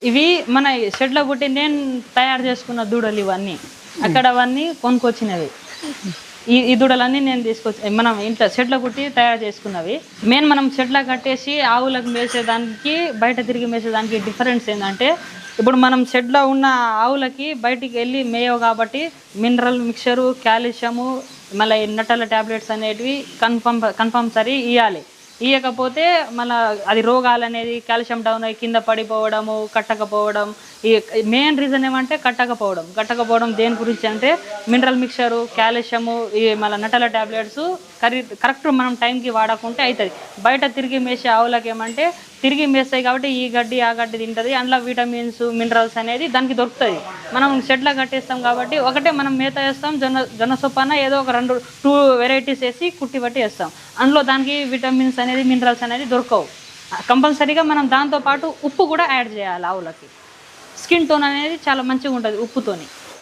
ఇవి మన షెడ్లో పుట్టి నేను తయారు చేసుకున్న దూడలు ఇవన్నీ. అక్కడ అవన్నీ కొనుక్కొచ్చినవి. ఈ దూడలన్నీ నేను తీసుకొచ్చి మనం ఇంట్లో షెడ్లో పుట్టి తయారు చేసుకున్నవి. మనం షెడ్లో కట్టేసి ఆవులకు మేసేదానికి బయట తిరిగి మేసేదానికి డిఫరెన్స్ ఏంటంటే, ఇప్పుడు మనం షెడ్లో ఉన్న ఆవులకి బయటికి వెళ్ళి మేయవు కాబట్టి మినరల్ మిక్చరు, కాల్షియము, మళ్ళీ నట్టల ట్యాబ్లెట్స్ అనేటివి కన్ఫంసరీ ఇవ్వాలి. ఇవ్వకపోతే మళ్ళీ అది రోగాలు అనేది కాల్షియం డౌన్ అయ్యి కింద పడిపోవడము, కట్టకపోవడం. ఈ మెయిన్ రీజన్ ఏమంటే కట్టకపోవడం దేని గురించి అంటే మినరల్ మిక్చరు, కాల్షియము, ఈ మళ్ళీ నట్టల ట్యాబ్లెట్స్ కరెక్ట్ మనం టైంకి వాడకుంటే అవుతుంది. బయట తిరిగి మేసే ఆవులకి ఏమంటే తిరిగి మేస్తాయి కాబట్టి ఈ గడ్డి ఆ గడ్డి తింటుంది, అందులో విటమిన్స్ మినరల్స్ అనేది దానికి దొరుకుతుంది. మనం షెడ్లో కట్టేస్తాం కాబట్టి ఒకటే మనం మేత వేస్తాం, జొన్న సొప్పన ఏదో ఒక 2 వెరైటీస్ వేసి కుట్టి బట్టి వేస్తాం. అందులో దానికి విటమిన్స్ అనేది మినరల్స్ అనేది దొరకవు. కంపల్సరీగా మనం దాంతోపాటు ఉప్పు కూడా యాడ్ చేయాలి. ఆవులకి స్కిన్ టోన్ అనేది చాలా మంచిగా ఉంటుంది ఉప్పుతోని.